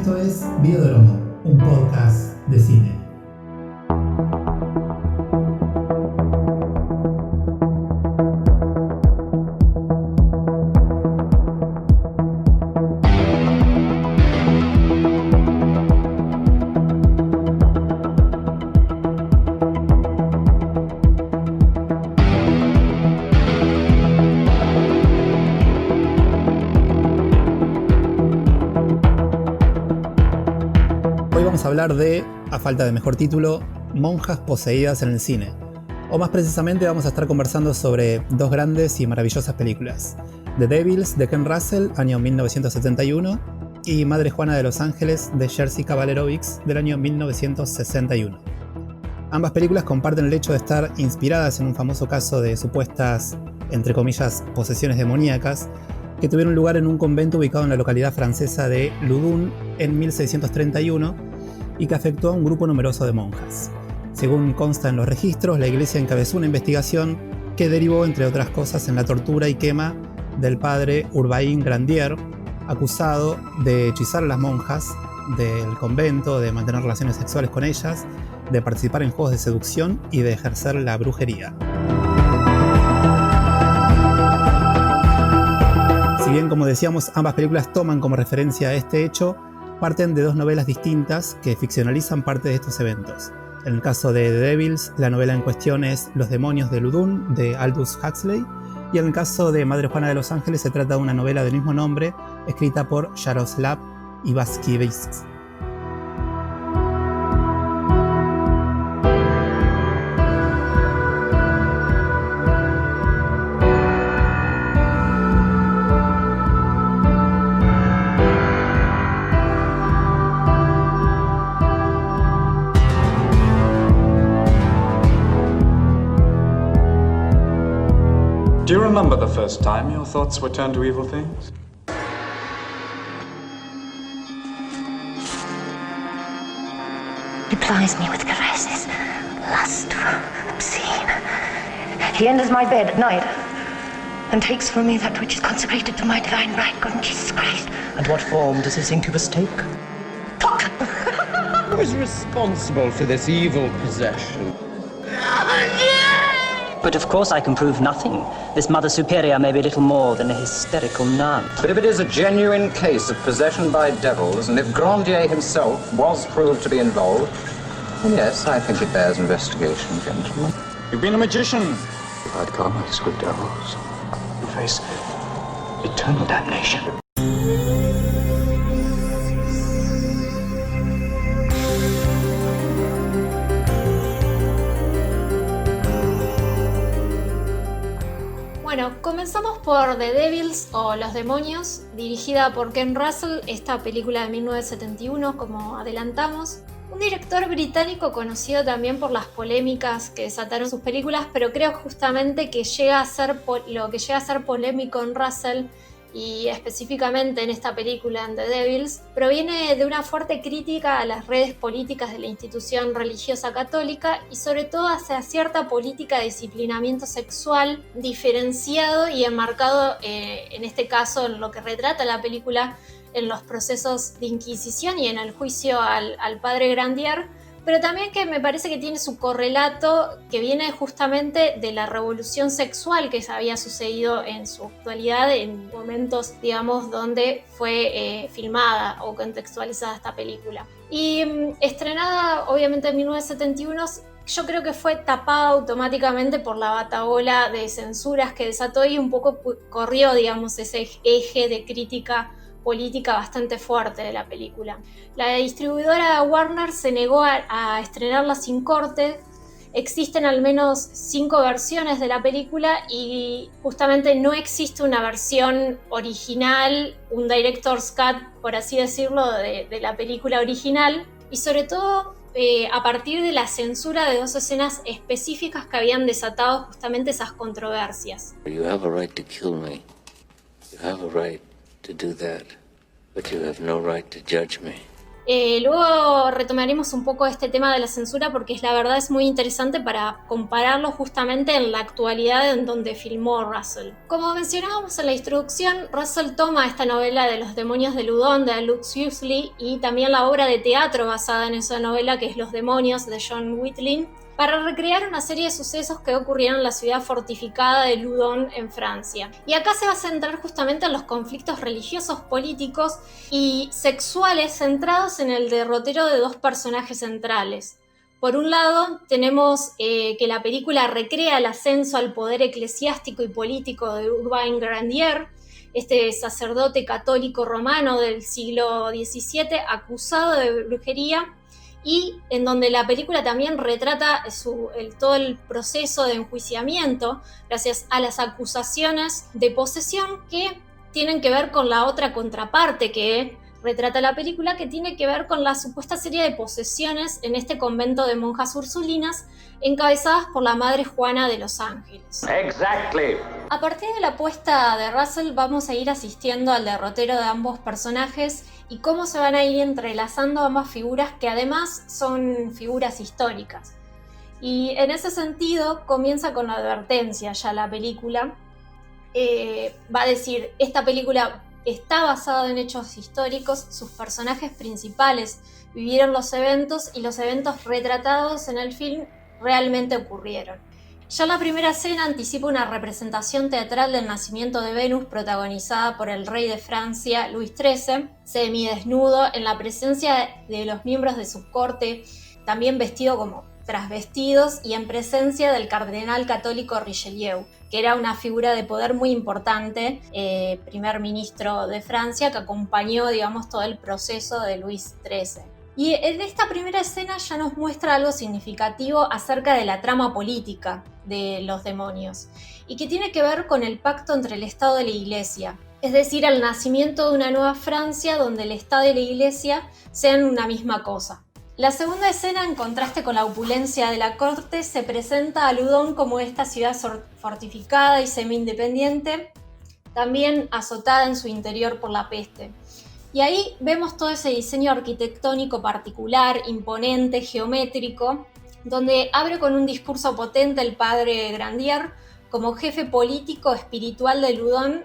Esto es Videodromo, un podcast de cine. Vamos a hablar de, a falta de mejor título, monjas poseídas en el cine. O más precisamente vamos a estar conversando sobre dos grandes y maravillosas películas. The Devils de Ken Russell, año 1971, y Madre Juana de los Ángeles de Jerzy Kawalerowicz del año 1961. Ambas películas comparten el hecho de estar inspiradas en un famoso caso de supuestas, entre comillas, posesiones demoníacas que tuvieron lugar en un convento ubicado en la localidad francesa de Loudun en 1631 y que afectó a un grupo numeroso de monjas. Según consta en los registros, la iglesia encabezó una investigación que derivó, entre otras cosas, en la tortura y quema del padre Urbain Grandier, acusado de hechizar a las monjas del convento, de mantener relaciones sexuales con ellas, de participar en juegos de seducción y de ejercer la brujería. Si bien, como decíamos, ambas películas toman como referencia a este hecho, parten de dos novelas distintas que ficcionalizan parte de estos eventos. En el caso de The Devils, la novela en cuestión es Los demonios de Loudun, de Aldous Huxley, y en el caso de Madre Juana de los Ángeles se trata de una novela del mismo nombre, escrita por Jaroslav Ivaškevič. Do you remember the first time your thoughts were turned to evil things? He plies me with caresses, lustful, obscene. He enters my bed at night and takes from me that which is consecrated to my divine bridegroom, Jesus Christ. And what form does this incubus take? Fuck! Who is responsible for this evil possession? But of course I can prove nothing. This Mother Superior may be little more than a hysterical nun. But if it is a genuine case of possession by devils, and if Grandier himself was proved to be involved, then yes, I think it bears investigation, gentlemen. You've been a magician. I'd commerce with devils. You face eternal damnation. Bueno, comenzamos por The Devils o Los Demonios, dirigida por Ken Russell, esta película de 1971, como adelantamos. Un director británico conocido también por las polémicas que desataron sus películas, pero creo justamente que lo que llega a ser polémico en Russell, y específicamente en esta película, en The Devils, proviene de una fuerte crítica a las redes políticas de la institución religiosa católica y sobre todo hacia cierta política de disciplinamiento sexual diferenciado y enmarcado, en este caso, en lo que retrata la película, en los procesos de Inquisición y en el juicio al padre Grandier, pero también que me parece que tiene su correlato que viene justamente de la revolución sexual que había sucedido en su actualidad, en momentos, digamos, donde fue filmada o contextualizada esta película. Y estrenada, obviamente, en 1971, yo creo que fue tapada automáticamente por la batahola de censuras que desató y un poco corrió, digamos, ese eje de crítica política bastante fuerte de la película. La distribuidora Warner se negó a estrenarla sin corte. Existen al menos 5 versiones de la película y justamente no existe una versión original, un director's cut, por así decirlo, de la película original, y sobre todo a partir de la censura de 2 escenas específicas que habían desatado justamente esas controversias. You have a right to kill me. You have a right to do that, but you have no right to judge me. Luego retomaremos un poco este tema de la censura porque la verdad es muy interesante para compararlo justamente en la actualidad en donde filmó Russell. Como mencionábamos en la introducción, Russell toma esta novela de Los demonios de Loudun de Aldous Huxley y también la obra de teatro basada en esa novela que es Los demonios de John Whitling para recrear una serie de sucesos que ocurrieron en la ciudad fortificada de Loudun en Francia. Y acá se va a centrar justamente en los conflictos religiosos, políticos y sexuales centrados en el derrotero de dos personajes centrales. Por un lado, tenemos que la película recrea el ascenso al poder eclesiástico y político de Urbain Grandier, este sacerdote católico romano del siglo XVII acusado de brujería, y en donde la película también retrata todo el proceso de enjuiciamiento gracias a las acusaciones de posesión que tienen que ver con la otra contraparte que retrata la película, que tiene que ver con la supuesta serie de posesiones en este convento de monjas ursulinas encabezadas por la Madre Juana de los Ángeles. Exactly. A partir de la apuesta de Russell vamos a ir asistiendo al derrotero de ambos personajes y cómo se van a ir entrelazando ambas figuras que además son figuras históricas. Y en ese sentido comienza con la advertencia ya la película. Va a decir, esta película está basada en hechos históricos, sus personajes principales vivieron los eventos y los eventos retratados en el film realmente ocurrieron. Ya la primera escena anticipa una representación teatral del nacimiento de Venus protagonizada por el rey de Francia, Luis XIII, semidesnudo en la presencia de los miembros de su corte, también vestido como trasvestidos y en presencia del cardenal católico Richelieu, que era una figura de poder muy importante, primer ministro de Francia, que acompañó, digamos, todo el proceso de Luis XIII. Y en esta primera escena ya nos muestra algo significativo acerca de la trama política de los demonios y que tiene que ver con el pacto entre el Estado y la Iglesia, es decir, el nacimiento de una nueva Francia donde el Estado y la Iglesia sean una misma cosa. La segunda escena, en contraste con la opulencia de la corte, se presenta a Loudun como esta ciudad fortificada y semi-independiente, también azotada en su interior por la peste. Y ahí vemos todo ese diseño arquitectónico particular, imponente, geométrico, donde abre con un discurso potente el padre Grandier como jefe político espiritual de Loudun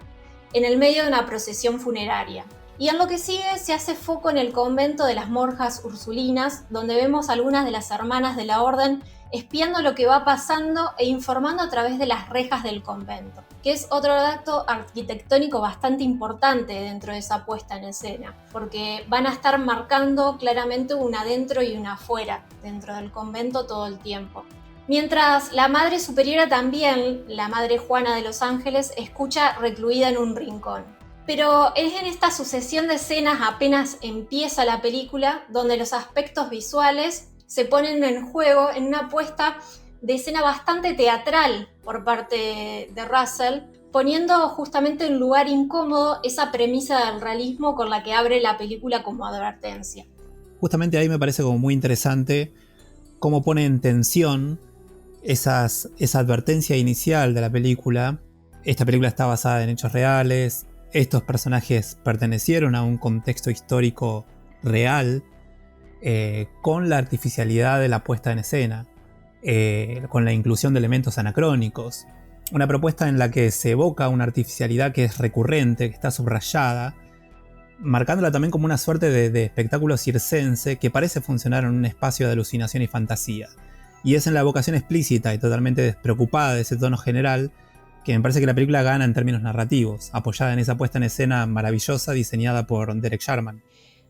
en el medio de una procesión funeraria. Y en lo que sigue se hace foco en el convento de las monjas ursulinas, donde vemos algunas de las hermanas de la orden espiando lo que va pasando e informando a través de las rejas del convento, que es otro dato arquitectónico bastante importante dentro de esa puesta en escena, porque van a estar marcando claramente una adentro y una afuera dentro del convento todo el tiempo. Mientras la Madre Superiora también, la Madre Juana de los Ángeles, escucha recluida en un rincón. Pero es en esta sucesión de escenas apenas empieza la película donde los aspectos visuales se ponen en juego en una puesta de escena bastante teatral por parte de Russell, poniendo justamente en lugar incómodo esa premisa del realismo con la que abre la película como advertencia. Justamente ahí me parece como muy interesante cómo pone en tensión esa advertencia inicial de la película. Esta película está basada en hechos reales, estos personajes pertenecieron a un contexto histórico real, con la artificialidad de la puesta en escena, con la inclusión de elementos anacrónicos. Una propuesta en la que se evoca una artificialidad que es recurrente, que está subrayada, marcándola también como una suerte de espectáculo circense que parece funcionar en un espacio de alucinación y fantasía. Y es en la evocación explícita y totalmente despreocupada de ese tono general que me parece que la película gana en términos narrativos, apoyada en esa puesta en escena maravillosa diseñada por Derek Sharman.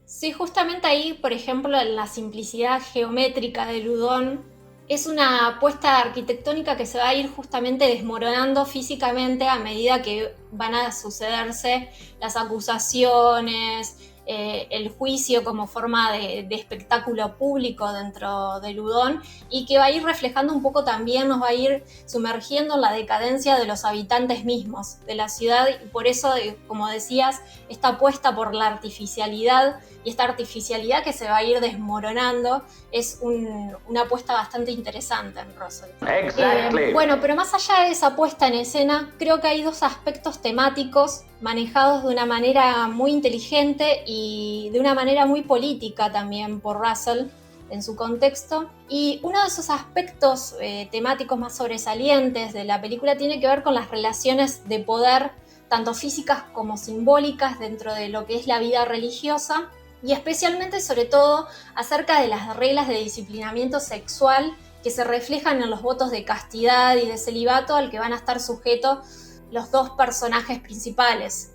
Sí, justamente ahí, por ejemplo, la simplicidad geométrica de Loudun es una apuesta arquitectónica que se va a ir justamente desmoronando físicamente a medida que van a sucederse las acusaciones, el juicio como forma de espectáculo público dentro de Loudun, y que va a ir reflejando un poco también, nos va a ir sumergiendo en la decadencia de los habitantes mismos de la ciudad, y por eso, como decías, esta apuesta por la artificialidad, y esta artificialidad que se va a ir desmoronando es una apuesta bastante interesante en Russell. Exactly. Bueno, pero más allá de esa puesta en escena, creo que hay dos aspectos temáticos manejados de una manera muy inteligente y y de una manera muy política también por Russell en su contexto. Y uno de esos aspectos temáticos más sobresalientes de la película tiene que ver con las relaciones de poder, tanto físicas como simbólicas, dentro de lo que es la vida religiosa, y especialmente, sobre todo, acerca de las reglas de disciplinamiento sexual que se reflejan en los votos de castidad y de celibato al que van a estar sujetos los dos personajes principales,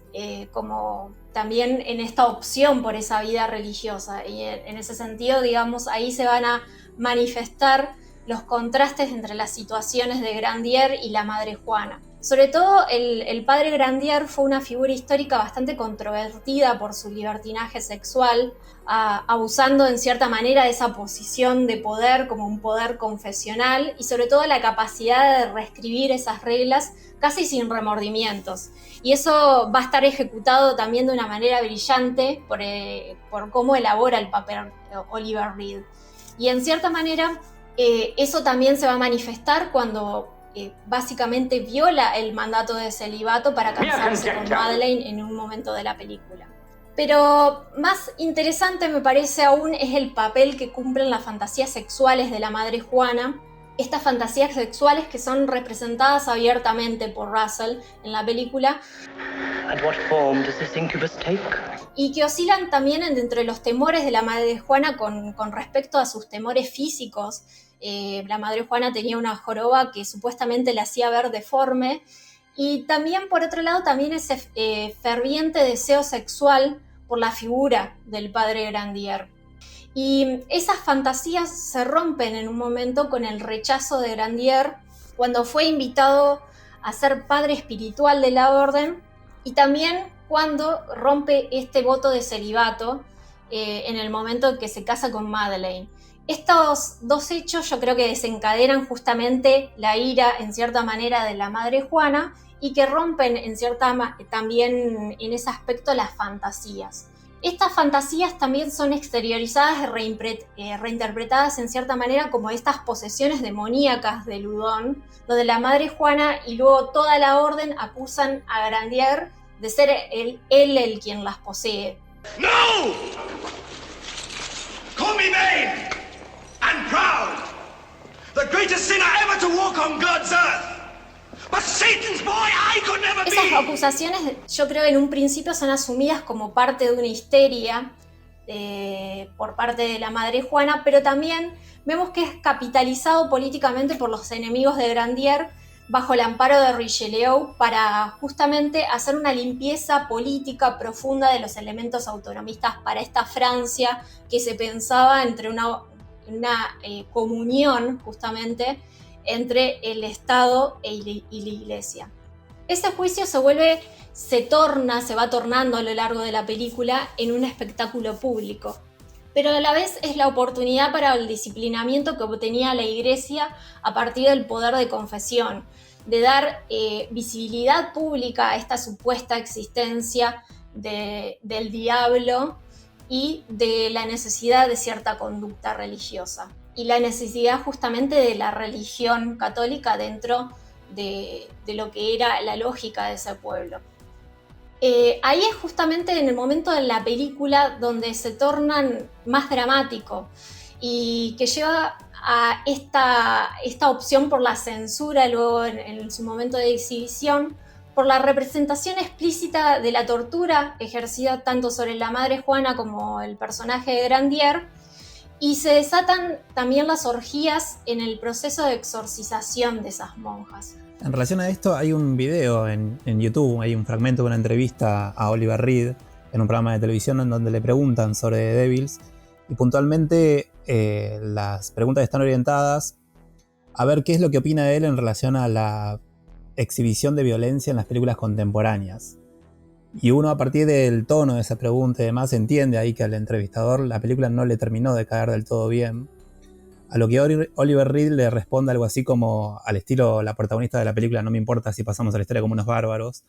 como también en esta opción por esa vida religiosa. Y en ese sentido, digamos, ahí se van a manifestar los contrastes entre las situaciones de Grandier y la madre Juana. Sobre todo, el padre Grandier fue una figura histórica bastante controvertida por su libertinaje sexual, abusando en cierta manera de esa posición de poder como un poder confesional, y sobre todo la capacidad de reescribir esas reglas casi sin remordimientos. Y eso va a estar ejecutado también de una manera brillante por cómo elabora el papel Oliver Reed. Y en cierta manera, eso también se va a manifestar cuando básicamente viola el mandato de celibato para casarse con Madeleine en un momento de la película. Pero más interesante me parece aún es el papel que cumplen las fantasías sexuales de la madre Juana, estas fantasías sexuales que son representadas abiertamente por Russell en la película. And what form does this incubus take? Y que oscilan también entre los temores de la madre Juana con respecto a sus temores físicos. La madre Juana tenía una joroba que supuestamente la hacía ver deforme, y también, por otro lado, también ese ferviente deseo sexual por la figura del padre Grandier. Y esas fantasías se rompen en un momento con el rechazo de Grandier cuando fue invitado a ser padre espiritual de la orden, y también cuando rompe este voto de celibato en el momento en que se casa con Madeleine. Estos dos hechos yo creo que desencadenan justamente la ira, en cierta manera, de la madre Juana, y que rompen también en ese aspecto las fantasías. Estas fantasías también son exteriorizadas y reinterpretadas en cierta manera como estas posesiones demoníacas de Loudon, donde la madre Juana y luego toda la orden acusan a Grandier de ser él el quien las posee. No! Call me vain and proud, the greatest sinner ever to walk on God's earth. But Satan's boy I could never be. Esas acusaciones, yo creo, en un principio son asumidas como parte de una histeria por parte de la madre Juana, pero también vemos que es capitalizado políticamente por los enemigos de Grandier bajo el amparo de Richelieu para justamente hacer una limpieza política profunda de los elementos autonomistas para esta Francia que se pensaba entre una comunión justamente entre el Estado y la Iglesia. Ese juicio se va tornando a lo largo de la película en un espectáculo público, pero a la vez es la oportunidad para el disciplinamiento que obtenía la Iglesia a partir del poder de confesión, de dar visibilidad pública a esta supuesta existencia del diablo y de la necesidad de cierta conducta religiosa, y la necesidad justamente de la religión católica dentro de lo que era la lógica de ese pueblo. Ahí es justamente en el momento de la película donde se tornan más dramático y que lleva a esta opción por la censura luego en su momento de exhibición, por la representación explícita de la tortura ejercida tanto sobre la madre Juana como el personaje de Grandier, y se desatan también las orgías en el proceso de exorcización de esas monjas. En relación a esto, hay un video en YouTube, hay un fragmento de una entrevista a Oliver Reed en un programa de televisión en donde le preguntan sobre The Devils, y puntualmente las preguntas están orientadas a ver qué es lo que opina de él en relación a la exhibición de violencia en las películas contemporáneas. Y uno, a partir del tono de esa pregunta y demás, entiende ahí que al entrevistador la película no le terminó de caer del todo bien. A lo que Oliver Reed le responde algo así como, al estilo la protagonista de la película, no me importa si pasamos a la historia como unos bárbaros,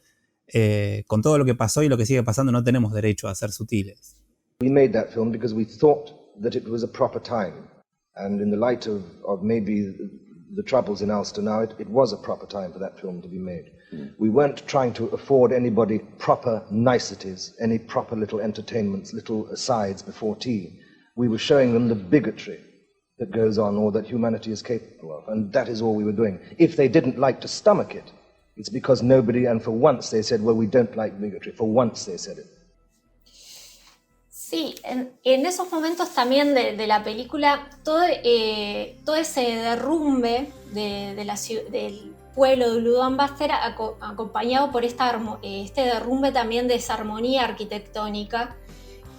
con todo lo que pasó y lo que sigue pasando no tenemos derecho a ser sutiles. We made that film because we thought that it was a proper time, and in the light of maybe the troubles in Ulster now, it was a proper time for that film to be made. We weren't trying to afford anybody proper niceties, any proper little entertainments, little asides before tea. We were showing them the bigotry that goes on or that humanity is capable of, and that is all we were doing. If they didn't like to stomach it, it's because nobody, and for once they said, well, we don't like bigotry. For once they said it. Sí, en esos momentos también de la película, todo ese derrumbe del pueblo de Uludan Baster acompañado por este derrumbe también de esa armonía arquitectónica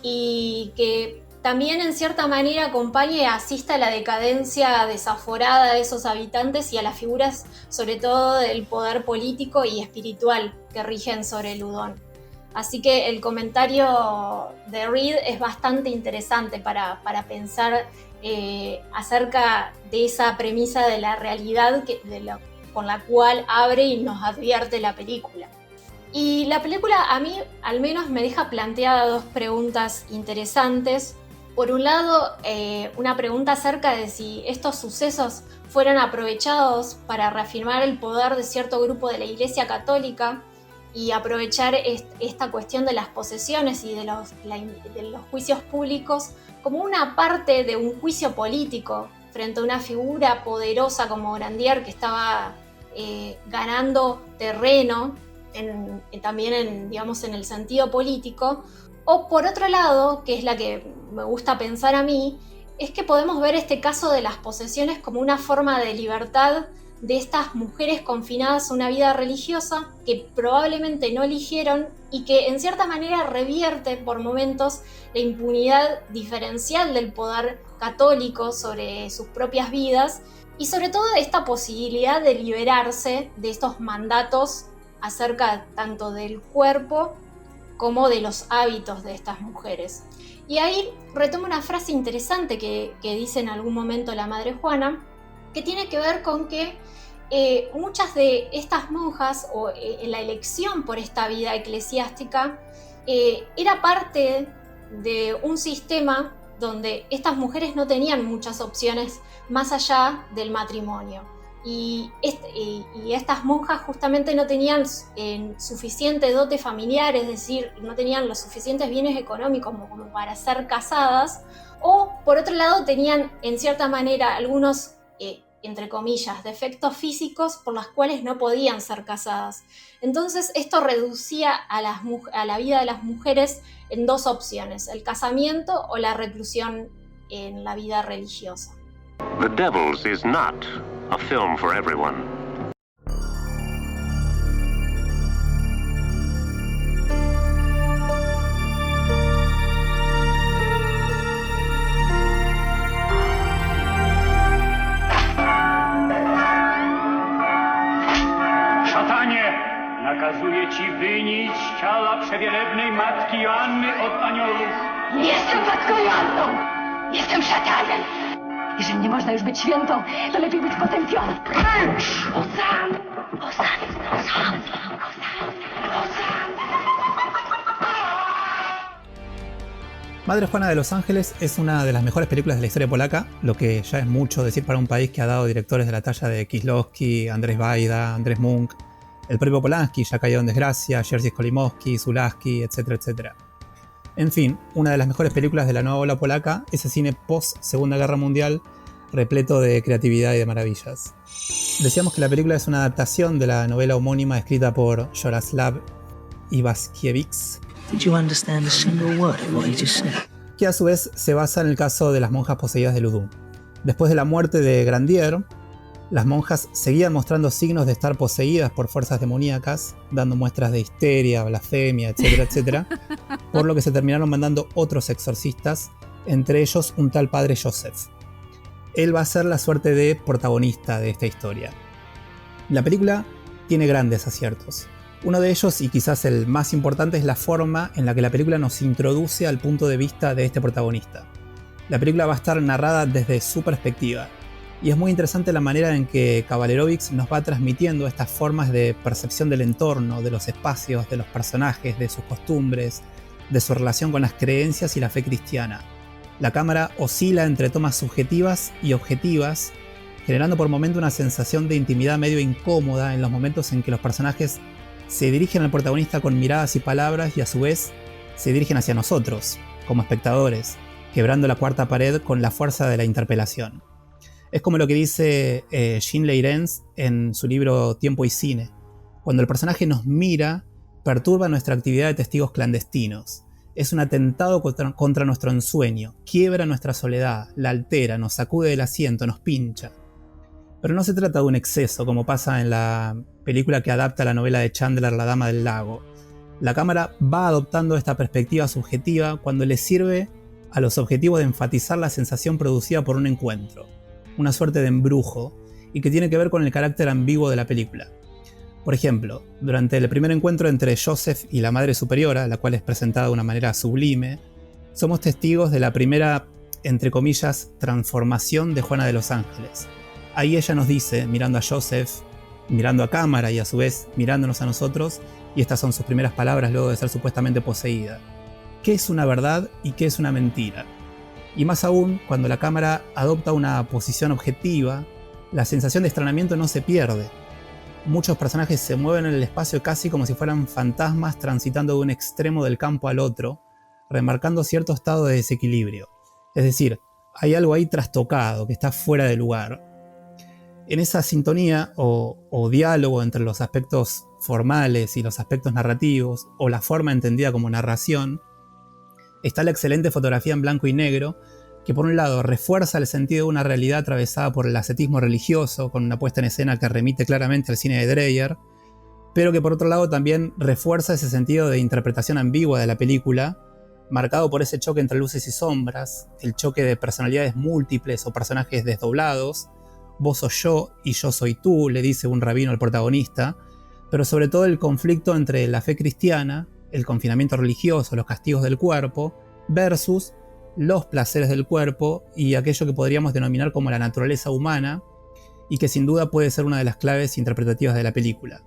y que también en cierta manera acompaña y asista a la decadencia desaforada de esos habitantes y a las figuras sobre todo del poder político y espiritual que rigen sobre el Udon. Así que el comentario de Reed es bastante interesante para pensar acerca de esa premisa de la realidad con la cual abre y nos advierte la película. Y la película a mí al menos me deja planteada dos preguntas interesantes. Por un lado, una pregunta acerca de si estos sucesos fueron aprovechados para reafirmar el poder de cierto grupo de la Iglesia Católica y aprovechar esta cuestión de las posesiones y de los juicios públicos como una parte de un juicio político frente a una figura poderosa como Grandier que estaba ganando terreno también en el sentido político. O por otro lado, que es la que me gusta pensar a mí, es que podemos ver este caso de las posesiones como una forma de libertad de estas mujeres confinadas a una vida religiosa que probablemente no eligieron y que en cierta manera revierte por momentos la impunidad diferencial del poder católico sobre sus propias vidas y sobre todo esta posibilidad de liberarse de estos mandatos acerca tanto del cuerpo como de los hábitos de estas mujeres. Y ahí retomo una frase interesante que dice en algún momento la Madre Juana, que tiene que ver con que muchas de estas monjas, o en la elección por esta vida eclesiástica, era parte de un sistema donde estas mujeres no tenían muchas opciones más allá del matrimonio. Y estas monjas justamente no tenían suficiente dote familiar, es decir, no tenían los suficientes bienes económicos como para ser casadas, o por otro lado tenían en cierta manera algunos, entre comillas, defectos físicos por los cuales no podían ser casadas. Entonces esto reducía a la vida de las mujeres en dos opciones, el casamiento o la reclusión en la vida religiosa. The Devils is not a film for everyone. Szatanie, nakazuję ci wynieść z ciała przewielebnej matki Joanny od aniołów. Nie jestem matką Joanną! Jestem szatanem! Jeżeli nie można już być świętą, to lepiej być potępioną. Hosanna! Hosanna! Hosanna! Madre Juana de Los Ángeles es una de las mejores películas de la historia polaca, lo que ya es mucho decir para un país que ha dado directores de la talla de Kieślowski, Andrzej Wajda, Andrzej Munk, el propio Polanski ya cayó en desgracia, Jerzy Skolimowski, Zulawski, etcétera, etcétera. En fin, una de las mejores películas de la nueva ola polaca, ese cine post-Segunda Guerra Mundial, repleto de creatividad y de maravillas. Decíamos que la película es una adaptación de la novela homónima escrita por Jaroslaw Iwaskiewicz, que a su vez se basa en el caso de las monjas poseídas de Ludum. Después de la muerte de Grandier, las monjas seguían mostrando signos de estar poseídas por fuerzas demoníacas, dando muestras de histeria, blasfemia, etcétera, etcétera, por lo que se terminaron mandando otros exorcistas, entre ellos un tal padre Joseph. Él va a ser la suerte de protagonista de esta historia. La película tiene grandes aciertos. Uno de ellos, y quizás el más importante, es la forma en la que la película nos introduce al punto de vista de este protagonista. La película va a estar narrada desde su perspectiva, y es muy interesante la manera en que Kabalevich nos va transmitiendo estas formas de percepción del entorno, de los espacios, de los personajes, de sus costumbres, de su relación con las creencias y la fe cristiana. La cámara oscila entre tomas subjetivas y objetivas, generando por momento una sensación de intimidad medio incómoda en los momentos en que los personajes se dirigen al protagonista con miradas y palabras y a su vez se dirigen hacia nosotros, como espectadores, quebrando la cuarta pared con la fuerza de la interpelación. Es como lo que dice Jean Leyrens en su libro Tiempo y Cine. Cuando el personaje nos mira, perturba nuestra actividad de testigos clandestinos. Es un atentado contra nuestro ensueño, quiebra nuestra soledad, la altera, nos sacude del asiento, nos pincha. Pero no se trata de un exceso, como pasa en la película que adapta la novela de Chandler, La Dama del Lago. La cámara va adoptando esta perspectiva subjetiva cuando le sirve a los objetivos de enfatizar la sensación producida por un encuentro, una suerte de embrujo, y que tiene que ver con el carácter ambiguo de la película. Por ejemplo, durante el primer encuentro entre Joseph y la Madre Superiora, la cual es presentada de una manera sublime, somos testigos de la primera, entre comillas, transformación de Juana de los Ángeles. Ahí ella nos dice, mirando a Joseph, mirando a cámara y a su vez mirándonos a nosotros, y estas son sus primeras palabras luego de ser supuestamente poseída: ¿qué es una verdad y qué es una mentira? Y más aún, cuando la cámara adopta una posición objetiva, la sensación de extrañamiento no se pierde. Muchos personajes se mueven en el espacio casi como si fueran fantasmas transitando de un extremo del campo al otro, remarcando cierto estado de desequilibrio. Es decir, hay algo ahí trastocado, que está fuera de lugar. En esa sintonía o diálogo entre los aspectos formales y los aspectos narrativos, o la forma entendida como narración, está la excelente fotografía en blanco y negro, que por un lado refuerza el sentido de una realidad atravesada por el ascetismo religioso, con una puesta en escena que remite claramente al cine de Dreyer, pero que por otro lado también refuerza ese sentido de interpretación ambigua de la película, marcado por ese choque entre luces y sombras, el choque de personalidades múltiples o personajes desdoblados. Vos sos yo y yo soy tú, le dice un rabino al protagonista, pero sobre todo el conflicto entre la fe cristiana, el confinamiento religioso, los castigos del cuerpo, versus los placeres del cuerpo y aquello que podríamos denominar como la naturaleza humana, y que sin duda puede ser una de las claves interpretativas de la película.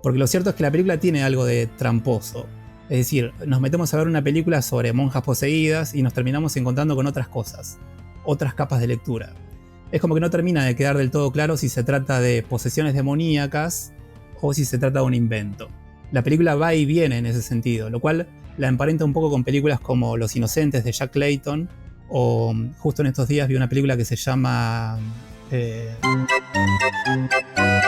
Porque lo cierto es que la película tiene algo de tramposo. Es decir, nos metemos a ver una película sobre monjas poseídas y nos terminamos encontrando con otras cosas, otras capas de lectura. Es como que no termina de quedar del todo claro si se trata de posesiones demoníacas o si se trata de un invento. La película va y viene en ese sentido, lo cual la emparenta un poco con películas como Los Inocentes de Jack Clayton, o justo en estos días vi una película que se llama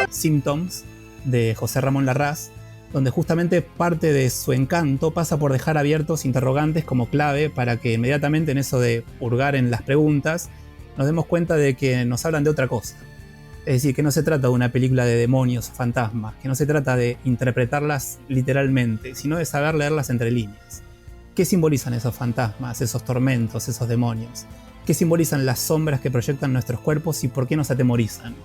Symptoms, de José Ramón Larraz, donde justamente parte de su encanto pasa por dejar abiertos interrogantes como clave para que inmediatamente en eso de hurgar en las preguntas nos demos cuenta de que nos hablan de otra cosa. Es decir, que no se trata de una película de demonios o fantasmas, que no se trata de interpretarlas literalmente, sino de saber leerlas entre líneas. ¿Qué simbolizan esos fantasmas, esos tormentos, esos demonios? ¿Qué simbolizan las sombras que proyectan nuestros cuerpos y por qué nos atemorizan?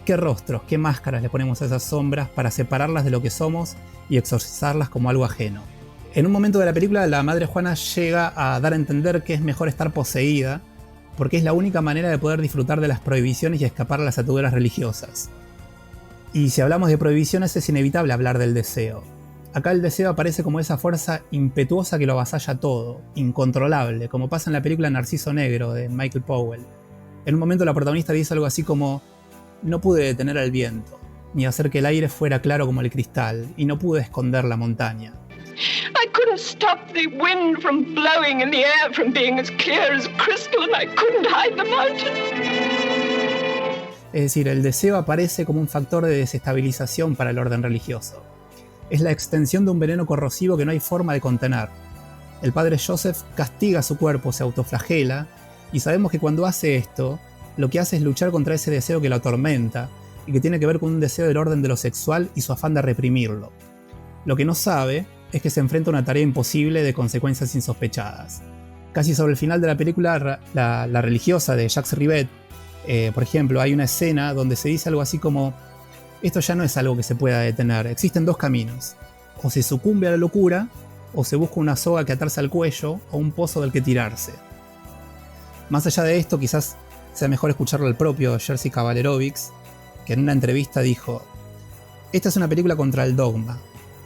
¿Qué rostros, qué máscaras le ponemos a esas sombras para separarlas de lo que somos y exorcizarlas como algo ajeno? En un momento de la película, la madre Juana llega a dar a entender que es mejor estar poseída, porque es la única manera de poder disfrutar de las prohibiciones y escapar a las ataduras religiosas. Y si hablamos de prohibiciones es inevitable hablar del deseo. Acá el deseo aparece como esa fuerza impetuosa que lo avasalla todo, incontrolable, como pasa en la película Narciso Negro de Michael Powell. En un momento la protagonista dice algo así como: no pude detener al viento, ni hacer que el aire fuera claro como el cristal, y no pude esconder la montaña. I couldn't stop the wind from blowing and the air from being as clear as crystal, and I couldn't hide the mountain. Es decir, el deseo aparece como un factor de desestabilización para el orden religioso. Es la extensión de un veneno corrosivo que no hay forma de contener. El padre Joseph castiga su cuerpo, se autoflagela, y sabemos que cuando hace esto, lo que hace es luchar contra ese deseo que lo atormenta, y que tiene que ver con un deseo del orden de lo sexual y su afán de reprimirlo. Lo que no sabe es que se enfrenta a una tarea imposible de consecuencias insospechadas. Casi sobre el final de la película, la religiosa de Jacques Rivette, por ejemplo, hay una escena donde se dice algo así como: esto ya no es algo que se pueda detener, existen dos caminos. O se sucumbe a la locura, o se busca una soga que atarse al cuello, o un pozo del que tirarse. Más allá de esto, quizás sea mejor escucharlo al propio Jerzy Kavallerovics, que en una entrevista dijo: esta es una película contra el dogma.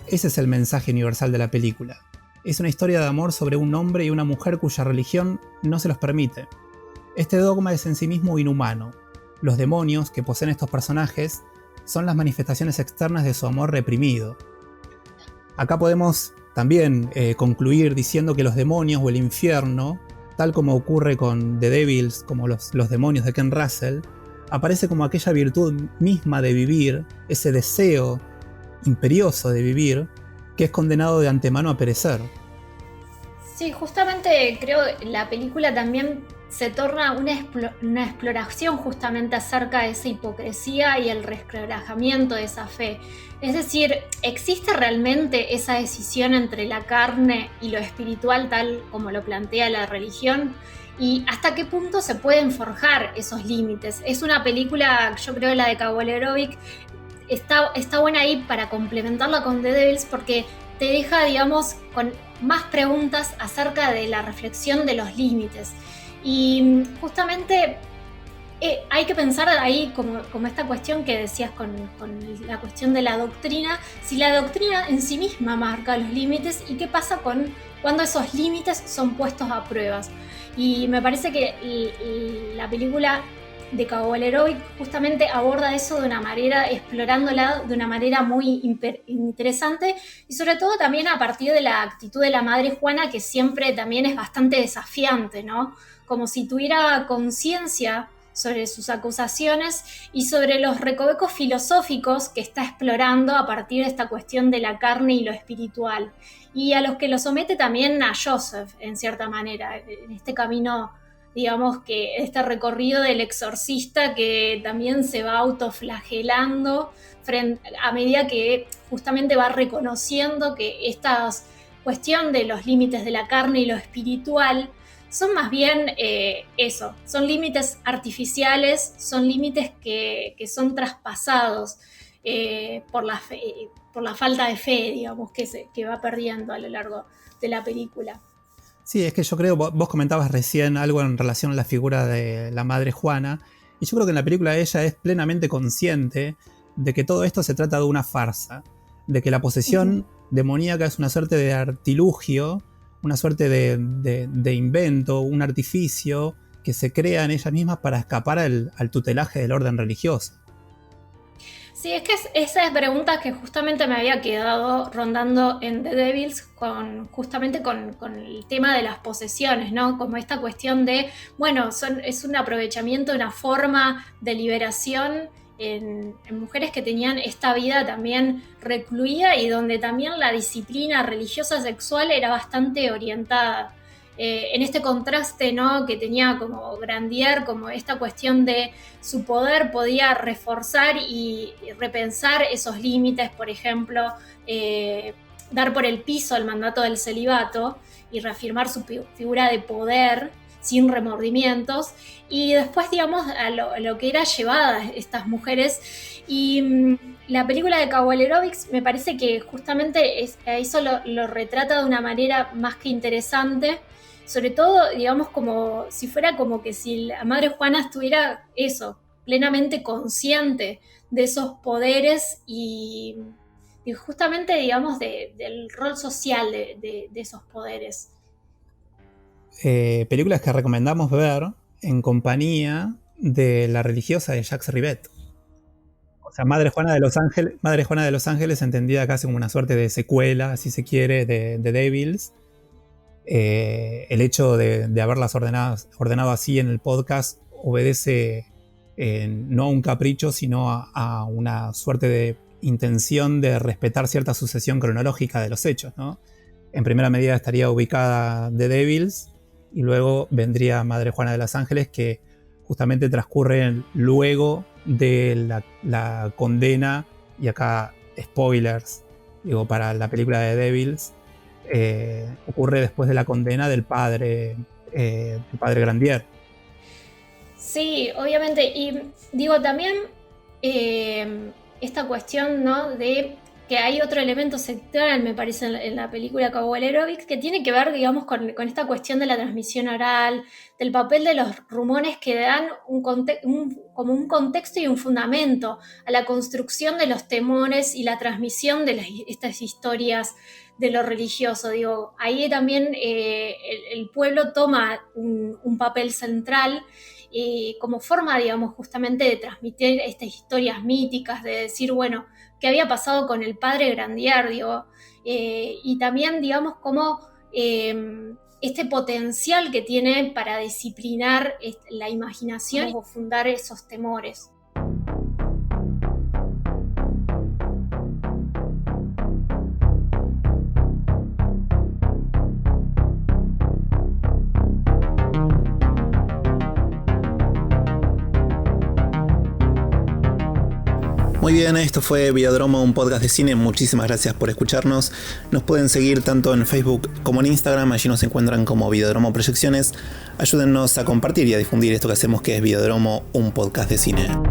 Ese es el mensaje universal de la película. Es una historia de amor sobre un hombre y una mujer cuya religión no se los permite. Este dogma es en sí mismo inhumano. los demonios que poseen estos personajes son las manifestaciones externas de su amor reprimido. Acá podemos también concluir diciendo que los demonios o el infierno, tal como ocurre con The Devils, como los demonios de Ken Russell, aparece como aquella virtud misma de vivir, ese deseo imperioso de vivir, que es condenado de antemano a perecer. Sí, justamente creo que la película también se torna una exploración justamente acerca de esa hipocresía y el resquebrajamiento de esa fe. Es decir, ¿existe realmente esa decisión entre la carne y lo espiritual tal como lo plantea la religión? ¿Y hasta qué punto se pueden forjar esos límites? Es una película, yo creo, la de Kawalerowicz, está buena ahí para complementarla con The Devils porque te deja, digamos, con más preguntas acerca de la reflexión de los límites. Y justamente hay que pensar ahí como esta cuestión que decías con la cuestión de la doctrina, si la doctrina en sí misma marca los límites y qué pasa cuando esos límites son puestos a pruebas. Y me parece que la película de Kawalerowicz justamente aborda eso de una manera, explorándola de una manera muy interesante y sobre todo también a partir de la actitud de la madre Juana, que siempre también es bastante desafiante, ¿no? Como si tuviera conciencia sobre sus acusaciones y sobre los recovecos filosóficos que está explorando a partir de esta cuestión de la carne y lo espiritual, y a los que lo somete también a Joseph, en cierta manera, en este camino, digamos, que este recorrido del exorcista que también se va autoflagelando a medida que justamente va reconociendo que esta cuestión de los límites de la carne y lo espiritual son más bien son límites artificiales, son límites que son traspasados por la falta de fe, digamos, que va perdiendo a lo largo de la película. Sí, es que yo creo, vos comentabas recién algo en relación a la figura de la madre Juana, y yo creo que en la película ella es plenamente consciente de que todo esto se trata de una farsa, de que la posesión demoníaca es una suerte de artilugio, una suerte de invento, un artificio que se crea en ellas mismas para escapar al tutelaje del orden religioso. Sí, es que esa pregunta que justamente me había quedado rondando en The Devils justamente con el tema de las posesiones, ¿no? Como esta cuestión de, bueno, es un aprovechamiento, una forma de liberación en mujeres que tenían esta vida también recluida y donde también la disciplina religiosa sexual era bastante orientada. En este contraste, ¿no?, que tenía como Grandier, como esta cuestión de su poder podía reforzar y repensar esos límites, por ejemplo, dar por el piso el mandato del celibato y reafirmar su figura de poder sin remordimientos, y después, digamos, a lo que era llevada estas mujeres. Y la película de Kawalerowicz me parece que justamente eso lo retrata de una manera más que interesante, sobre todo, digamos, como si fuera como que si la madre Juana estuviera plenamente consciente de esos poderes y justamente, digamos, del rol social de esos poderes. Películas que recomendamos ver en compañía de la religiosa de Jacques Rivette. O sea, Madre Juana de los Ángeles entendida casi como una suerte de secuela, si se quiere, de Devils. El hecho de haberlas ordenado así en el podcast obedece no a un capricho, sino a una suerte de intención de respetar cierta sucesión cronológica de los hechos, ¿no? En primera medida estaría ubicada The Devils y luego vendría Madre Juana de los Ángeles, que justamente transcurre luego de la condena, y acá spoilers, digo, para la película de The Devils, ocurre después de la condena del padre Grandier. Sí, obviamente, y digo también esta cuestión, ¿no?, de que hay otro elemento sectorial, me parece, en la película Kawalerowicz, que tiene que ver, digamos, con esta cuestión de la transmisión oral, del papel de los rumores que dan como un contexto y un fundamento a la construcción de los temores y la transmisión de estas historias de lo religioso. Digo, ahí también el pueblo toma un papel central como forma, digamos, justamente de transmitir estas historias míticas, de decir, bueno, qué había pasado con el padre Grandier, digo, y también, digamos, como este potencial que tiene para disciplinar la imaginación o fundar esos temores. Muy bien, esto fue Videodromo, un podcast de cine. Muchísimas gracias por escucharnos. Nos pueden seguir tanto en Facebook como en Instagram. Allí nos encuentran como Videodromo Proyecciones. Ayúdennos a compartir y a difundir esto que hacemos, que es Videodromo, un podcast de cine.